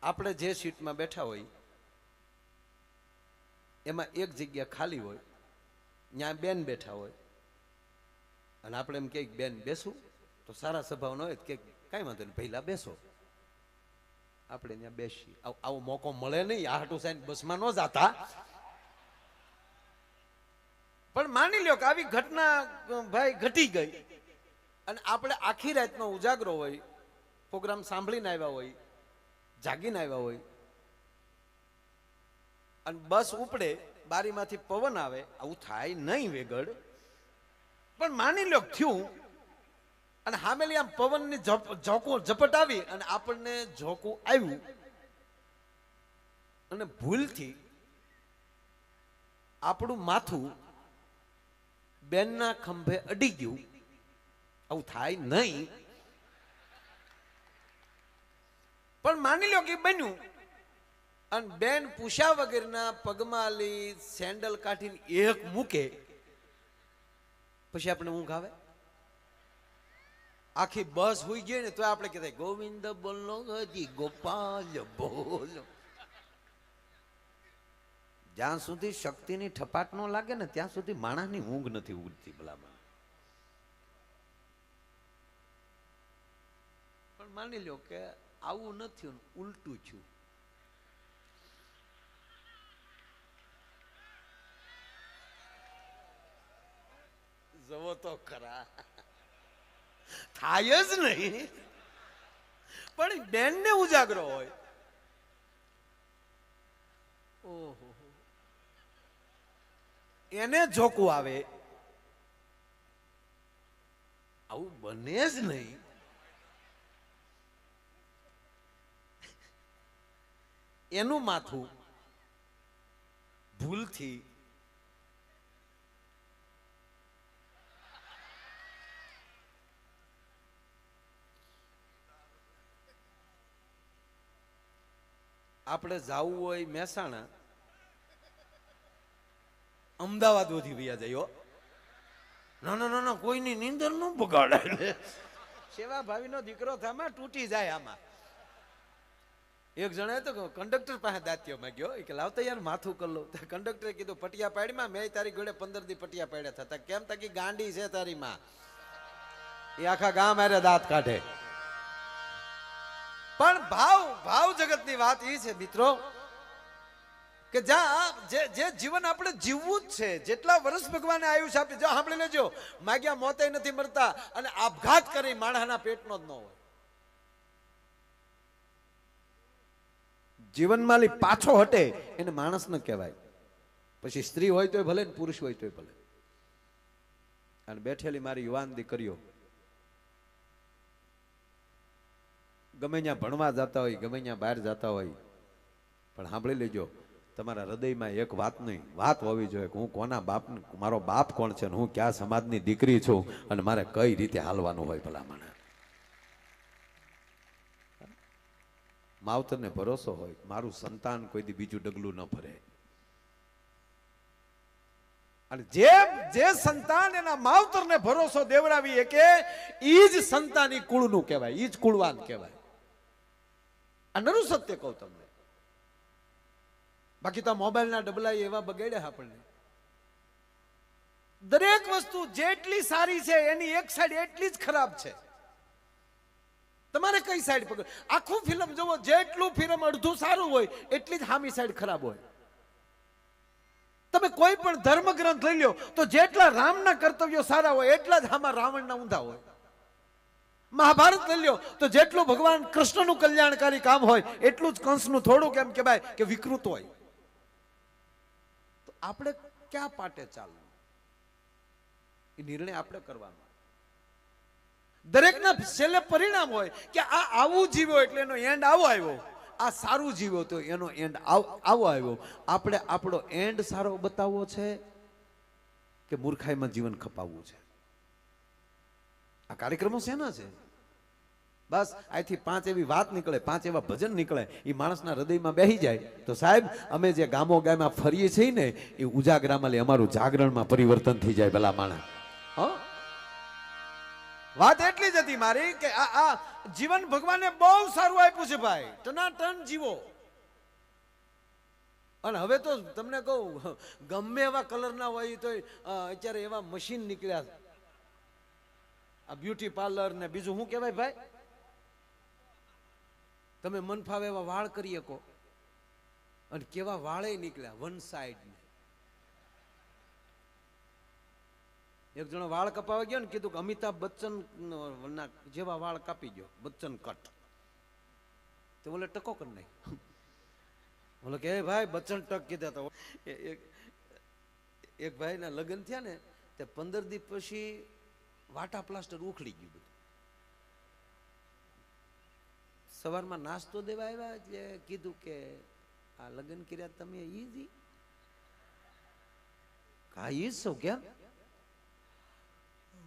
આપણે જે સીટમાં બેઠા હોય એમાં એક જગ્યા ખાલી હોય, ત્યાં બેન બેઠા હોય અને આપણે એમ કહીએ બેન બેસું, તો સારા સ્વભાવ ન હોય કે કાંઈ વાંધો નહીં પહેલા બેસો, આપણે ત્યાં બેસી. આવો મોકો મળે નહીં, આ હાટુ સાઈન બસમાં ન જાતા. પણ માની લ્યો કે આવી ઘટના ભાઈ ઘટી ગઈ અને આપણે આખી રાતનો ઉજાગરો હોય, પ્રોગ્રામ સાંભળીને આવ્યા હોય, જાગીને આવ્યા હોય અને બસ ઉપડે, બારીમાંથી પવન આવે, આવું થાય નહીં વેગડ, પણ માની લ્યો થયું અને હામેલી આમ પવનની ઝપટ આવી અને આપણને ઝોકું આવ્યું અને ભૂલથી આપણું માથું બેનના ખંભે અડી ગયું, આવું થાય નહીં. પણ માની લો કે બન્યું અને બેન પૂછ્યા વગરના પગમાં લઈ સેન્ડલ કાઢીને એક મૂકે, પછી આપણે ઊંઘ આવે? આખી બસ હોઈ ગઈ ને તો આપણે કહેતા ગોવિંદ બોલો હજી ગોપાલ બોલો. જ્યાં સુધી શક્તિની ઠપાટ ન લાગે ને ત્યાં સુધી માણસની ઊંઘ નથી ઉડતી ભલામાં. પણ માની લો કે આવું નથી, ઉલટું છું. જવો તો ખરા, થાય જ નહીં. પણ બેન ને ઉજાગરો હોય, ઓહો, એને ઝોકું આવે, આવું બને જ નહીં. એનું માથું ભૂલથી આપણે જાવું હોય મહેસાણા, અમદાવાદ વધી વ્યા જાય. ના ના ના, કોઈની નીંદર ન બગાડે. સેવા ભાવીનો દીકરો થામાં તૂટી જાય. આમાં એક જણાએ તો કંડક્ટર પાસે દાત્યો માંગ્યો કે લાવતા યાર માથું કર લો. કંડક્ટરે કીધું પટિયા પાડીમાં મેં તારી ઘોડે 15 દી પટિયા પાડ્યા થતા. કેમ તાકી ગાંડી છે તારી માં, એ આખા ગામ આરે દાંત કાઢે. પણ ભાવ જગતની વાત એ છે મિત્રો કે જ્યાં જે જીવન આપણે જીવવું જ છે, જેટલા વર્ષ ભગવાને આયુષ્ય આપી, જો સાંભળી લેજો, માગ્યા મોતે નથી મરતા અને આપઘાત કરી માણસના પેટનો જ ન હોય. જીવનમાં પાછો હટે એને માણસ ન કહેવાય. પછી સ્ત્રી હોય તોય ભલે ને પુરુષ હોય તોય ભલે. અને બેઠેલી મારી યુવાન દીકરીઓ ગમે ત્યાં ભણવા જતા હોય, ગમે ત્યાં બહાર જતા હોય, પણ સાંભળી લેજો, તમારા હૃદયમાં એક વાત હોવી જોઈએ કે હું કોના બાપ, મારો બાપ કોણ છે, હું ક્યાં સમાજની દીકરી છું અને મારે કઈ રીતે હાલવાનું હોય. ભલામણ માવતરને ભરોસો હોય મારું સંતાન કોઈ દી બીજું ડગલું ન ભરે. અને જે સંતાન એના માવતરને ભરોસો દેવડાવી કે ઈ જ સંતાની કુળનું કહેવાય, ઈ જ કુળવાન કહેવાય. આ નરું સત્ય કહું તમને. બાકી તો મોબાઈલના ડબલા એવા બગાડ્યા આપણને. દરેક વસ્તુ જેટલી સારી છે એની એક સાઈડ એટલી જ ખરાબ છે. તમારે કઈ સાઈડ પકડ? આખું ફિલ્મ જોવો, જેટલું ફિલ્મ અડધું સારું હોય એટલી જ હામી સાઈડ ખરાબ હોય. તમે કોઈ પણ ધર્મ ગ્રંથ લઈ લો તો જેટલા રામના કર્તવ્યો સારા હોય એટલા જ આમાં રાવણના ઊંધા હોય. મહાભારત લઈ લો તો જેટલું ભગવાન કૃષ્ણનું કલ્યાણકારી કામ હોય એટલું જ કંસનું થોડુંક એમ કહેવાય કે વિકૃત હોય. તો આપણે ક્યાં પાટે ચાલવું એ નિર્ણય આપણે કરવાનો. દરેકના છેલ્લે પરિણામ હોય કે આ આવું જીવ્યો એટલે એનો એન્ડ આવો આવ્યો, આ સારું જીવ્યો તો એનો એન્ડ આવો આવ્યો. આપણે આપણો એન્ડ સારો બતાવવો છે કે મૂર્ખાઈમાં જીવન ખપાવવું છે? આ કાર્યક્રમો શેના છે? બસ અહીંથી 5 એવી વાત નીકળે, 5 એવા ભજન નીકળે, એ માણસના હૃદયમાં બેસી જાય તો સાહેબ અમે જે ગામો ગામમાં ફરીએ છીએ ને એ ઉજાગરામાં અમારું જાગરણમાં પરિવર્તન થઈ જાય. ભલા માણસ વાત એટલી જ હતી મારી કે આ જીવન ભગવાને બહુ સારું આપ્યું છે ભાઈ, ટનાટન જીવો. અને હવે તો તમને કહું, ગમે એવા કલર ના હોય તો અત્યારે એવા મશીન નીકળ્યા છે. આ બ્યુટી પાર્લર ને બીજું શું કહેવાય ભાઈ, તમે મન ફાવે એવા વાળ કરી શકો. અને કેવા વાળે નીકળ્યા વન સાઈડ. એક જણો વાળ કપાવા ગયો ને, કીધું કે અમિતાભ બચ્ચન ના જેવા વાળ કાપી ગયો, બચ્ચન કટ. તો બોલે ટકો કરી નહીં. બોલો કે ભાઈ બચ્ચન ટક કીધા. તો એક ભાઈ ના લગ્ન થયા ને, તે 15 દિવસ પછી વાટા પ્લાસ્ટર ઉખડી ગયું બધું. સવારમાં નાસ્તો દેવા આવ્યા એટલે કીધું કે આ લગ્ન કર્યા તમે ઈજી કા ઈજ છો કેમ?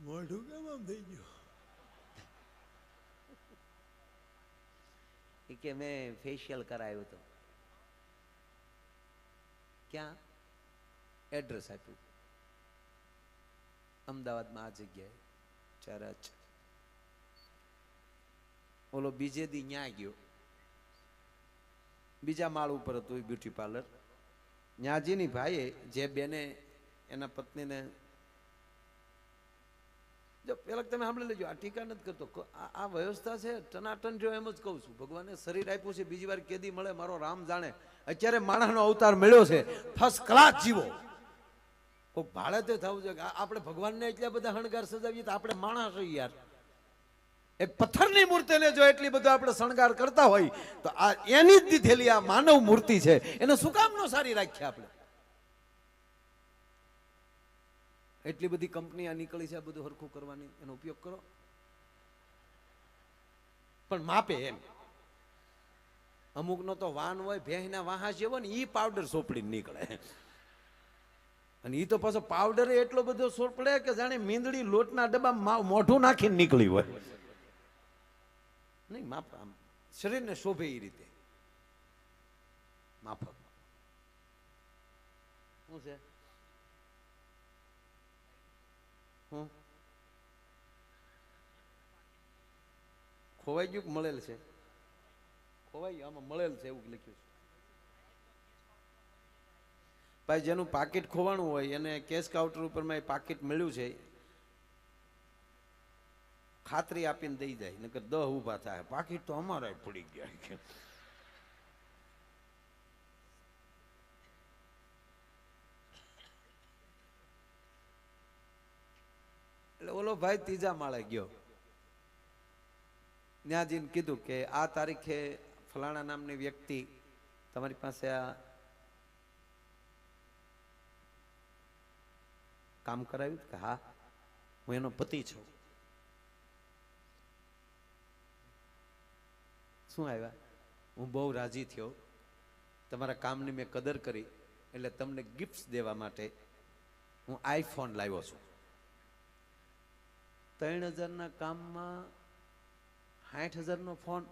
મોઢું કેમ આમ થઈ ગયું? કે મેં ફેશિયલ કરાવ્યું હતું. ક્યાં? એડ્રેસ આપ્યું, અમદાવાદમાં આ જગ્યાએ ચરચ. ઓલો બીજે દી ન્યા ગયો, બીજા માળ ઉપર હતું એ બ્યુટી પાર્લર. ન્યાજીની ભાઈએ જે બેને એના પત્નીને, જો પેલા તમે સાંભળી લેજો, આ ટીકા નથી કરતો, આ વ્યવસ્થા છે ટનાટન. જો એમ જ કહું છું, ભગવાને શરીર આપ્યું છે, બીજી વાર કેદી મળે મારો રામ જાણે. અત્યારે માણસનો અવતાર મળ્યો છે, ફર્સ્ટ ક્લાસ જીવો. કોઈ ભાડે તે થવું જોઈએ. આપણે ભગવાનને એટલા બધા શણગાર સજાવીએ તો આપણે માણસ હોય યાર. એક પથ્થરની મૂર્તિને જો એટલી બધો આપણે શણગાર કરતા હોય તો આ એની જ દીધેલી આ માનવ મૂર્તિ છે, એને શું કામ નો સારી રાખીએ આપણે? એટલી બધી કંપની આ નીકળી છે, આ બધું હરખું કરવાની, એનો ઉપયોગ કરો, પણ માપે એમ. અમુક નો તો વાન હોય, ભેંસના વાહા જેવો ને, ઈ પાવડર સોપડી નીકળે. અને ઈ તો પાછો પાવડર એટલો બધો સોપડે કે જાણે મીંદડી લોટના ડબ્બા મોઢું નાખીને નીકળી હોય. નહીં, માપ આમ શરીરને શોભે એ રીતે માફક. શું છે? હું ખોવાઈ ગયું કે મળેલ છે? ખોવાઈ ગયું, આમાં મળેલ છે એવું લખ્યું છે ભાઈ. જેનું પાકીટ ખોવાનું હોય એને કેશ કાઉન્ટર ઉપર માં પાકીટ મળ્યું છે, ખાતરી આપીને દઈ જાય, નકર 10 ઊભા થાય. પાકીટ તો અમારા પડી ગયા. એટલે ઓલો ભાઈ ત્રીજા માળે ગયો, ન્યાજીને કીધું કે આ તારીખે ફલાણા નામની વ્યક્તિ તમારી પાસે આ કામ કરાવ્યું? કે હા, હું એનો પતિ છું. શું આવ્યા? હું બહુ રાજી થયો, તમારા કામની મેં કદર કરી, એટલે તમને ગિફ્ટ દેવા માટે હું આઈફોન લાવ્યો છું. 3000 કામમાં 60,000 ફોન.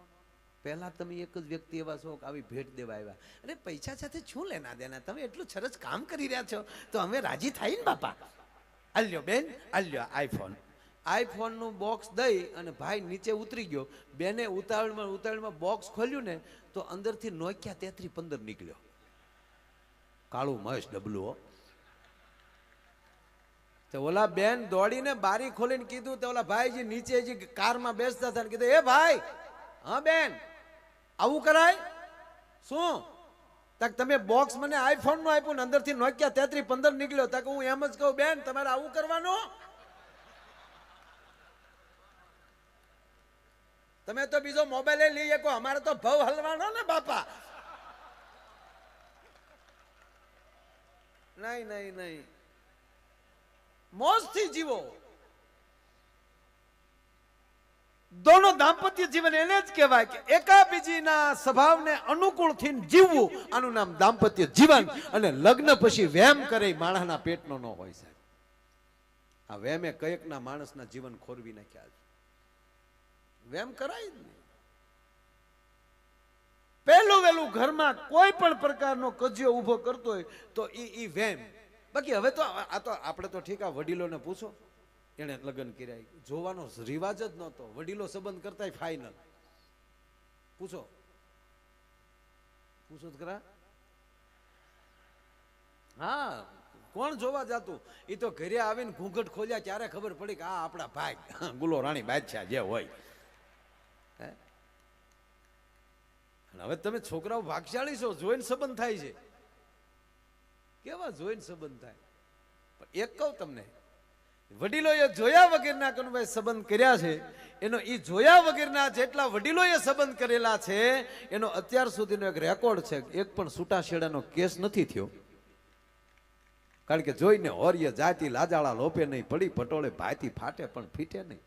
પહેલા તમે એક જ વ્યક્તિ એવા છો કે આવી ભેટ દેવા આવ્યા. અરે પૈસા સાથે શું લેના દેના, તમે એટલું સરસ કામ કરી રહ્યા છો તો અમે રાજી થાય ને બાપા. આલ્યો બેન, આલ્યો આઈફોન. આઈફોન નું બોક્સ દઈ અને ભાઈ નીચે ઉતરી ગયો. બેને ઉતાવળમાં બોક્સ ખોલ્યું ને તો અંદરથી નોકિયા 3315 નીકળ્યો. કાળું મસ્ત ડબલું. તો ઓલા બેન દોડીને બારી ખોલીને કીધું, તો ઓલા ભાઈ જે નીચે જે કારમાં બેસતા હતા કીધું, એ ભાઈ, હા બેન, આવું કરાય? શું? તક તમે બોક્સ મને આઈફોન નું આપ્યું ને અંદરથી નોકિયા 3315 નીકળ્યો. તક હું એમ જ કહું, બેન તમારે આવું કરવાનું? તમે તો બીજો મોબાઈલ લઈ શકો, અમારે તો ભાવ હલવાનો ને બાપા. નહીં નહીં નહીં, મોજથી જીવો. દોનો દાંપત્ય જીવન એને જ કહેવાય કે એકાબીજીના સ્વભાવને અનુકૂળ થઈને જીવવું, આનું નામ દાંપત્ય જીવન. અને લગ્ન પછી વેમ કરે માણસના પેટનો ન હોય સાહેબ. આ વેમે કયેકના માણસના જીવન ખોરવી નાખ્યા છે. વેમ કરાય જ નહીં. પહેલું વહેલું ઘરમાં કોઈ પણ પ્રકારનો કજિયો ઉભો કરતો હોય તો ઈ વેમ. બાકી હવે તો આ તો આપણે તો ઠીક, આ વડીલોને પૂછો, એણે લગ્ન કર્યા. જોવાનો રિવાજ જ નહોતો. વડીલો સંબંધ કરતા ફાઇનલ. પૂછો પૂછો તો ખરા. હા, કોણ જોવા જાતું? એ તો ઘરે આવીને ઘૂંઘટ ખોલ્યા ત્યારે ખબર પડી કે આ આપણા ભાઈ ગુલો રાણી બાદશાહ જે હોય. હવે તમે છોકરાઓ ભાગશાળી છો, જોઈને સંબંધ થાય છે. કેવા જોઈને સંબંધ થાય. પણ એક કહું તમને, વડીલોએ જોયા વગરના કનુભાઈ સંબંધ કર્યા છે, એનો એ જોયા વગરના જેટલા વડીલોએ સંબંધ કરેલા છે એનો અત્યાર સુધીનો એક રેકોર્ડ છે. એક પણ છૂટાછેડાનો કેસ નથી થયો. કારણ કે જોઈને હોર્ય જાતિ લાજાળા લોપે નહીં, પડી પટોળે ભાતી ફાટે પણ ફીટે નહીં.